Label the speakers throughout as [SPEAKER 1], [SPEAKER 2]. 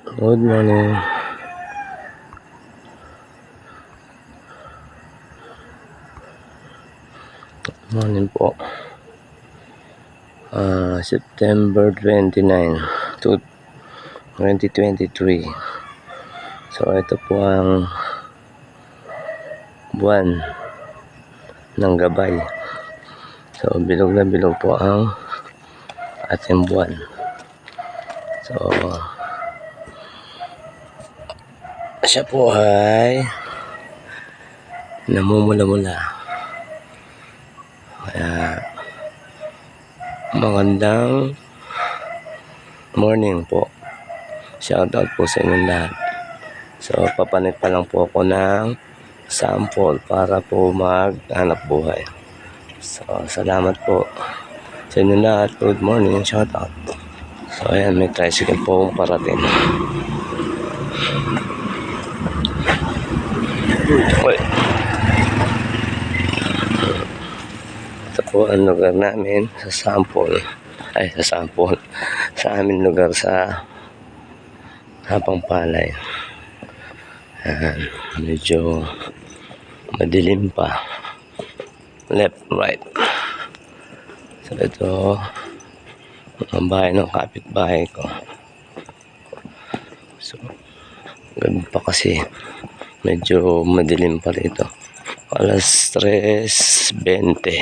[SPEAKER 1] Good morning. Morning po. September 29 to 2023. So ito po ang buwan ng gabay. So bilog na bilog po ang ating buwan. So siya po ay namumula-mula. Kaya magandang morning po. Shoutout po sa inyong lahat. So papanik pa lang po ako ng sample para po maghanap buhay. So salamat po sa inyong lahat. Good morning, shoutout. So ayan, may tricycle po parating. Uy. Ito po ang lugar namin sa sample. Sa aming lugar sa Hapang-Palay. Ayan, medyo madilim pa. Left, right. So ito ang bahay ng kapitbahay ko. So gabi pa kasi medyo madilim pa rito. Alas 3:20.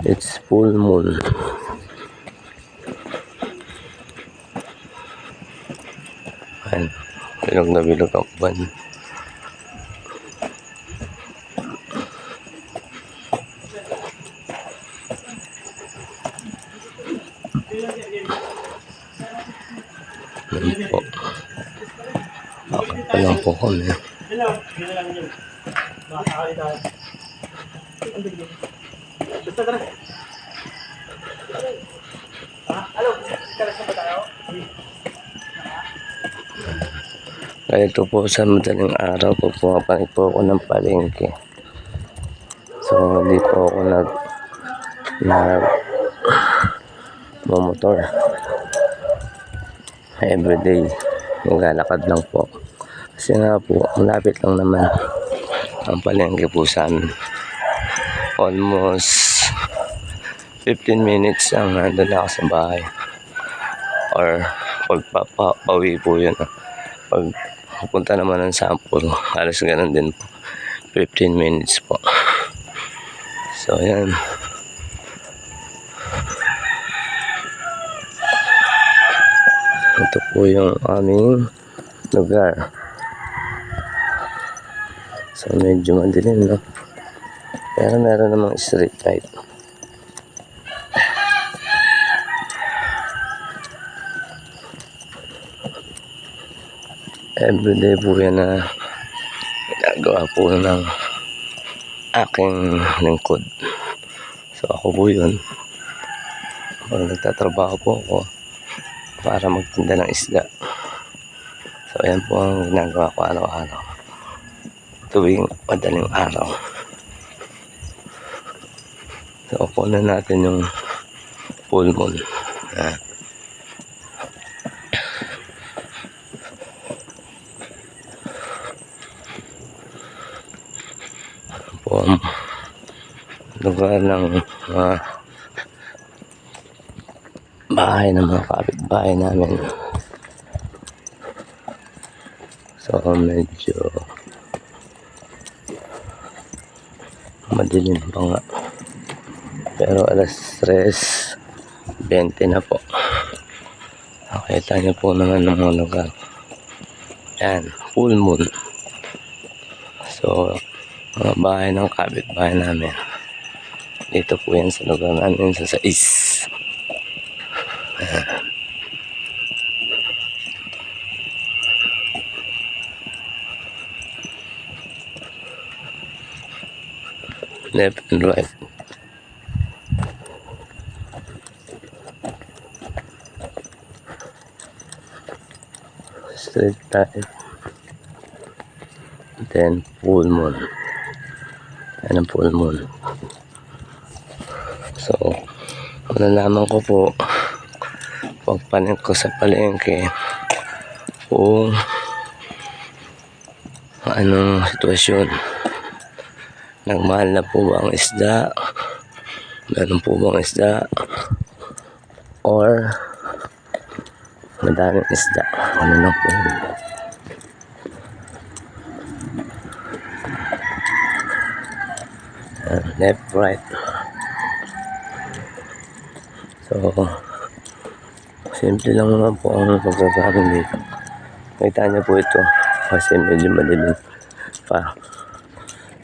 [SPEAKER 1] It's full moon. Ayan, bilog na bilog ang buwan. Ayan po. Bakit pa lang po kami. Kaya ito po sa madaling araw po pumapanik po ako ng palengke. So hindi po ako motor. Everyday maglalakad lang po. Kasi nga po malapit lang naman ang palengke po sa amin. Almost 15 minutes ang nandun ako sa bahay. Or pagpapawi po yun. Pag pupunta naman ng sample, halos ganun din po. 15 minutes po. So yan. Ito po yung aming lugar. So medyo madilim, no? Pero meron namang street light. Everyday po yan na ginagawa po ng aking lingkod. So ako po yun. Nagtatrabaho po ako para magtinda ng isda. So ayan po ang ginagawa ko araw-araw tuwing madaling araw. So kunin natin yung full moon. Po ang lugar ng bahay ng mga kapitbahay namin. So medyo madilim pa nga. Pero alas 3:20 na po. Nakita niyo po naman ng mga lugar. Yan, full moon. So mga bahay ng kapitbahay namin. Dito po yan sa lugar namin sa Sais. Left and right. Straight light. Then full moon. Ayan ang full moon. So, nalaman ko po pagpanik ko sa palengke kung anong sitwasyon. Nagmahal na po ba ang isda? Meron po bang isda? Or madaming isda? Ano lang po? Left, right. So, simple lang naman po ang pagkakaroon dito. Kita niyo po ito kasi medyo madilim pa.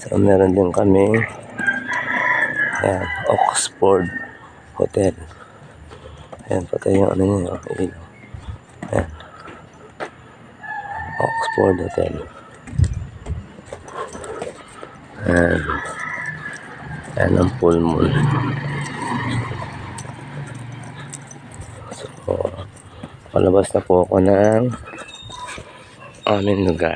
[SPEAKER 1] So, meron din kami Oxford Hotel. Ayan, patay yung ano niya, ilaw. Ayan. Oxford Hotel. Ayan. Ayan ang full moon. So, palabas na po ako ng aming lugar.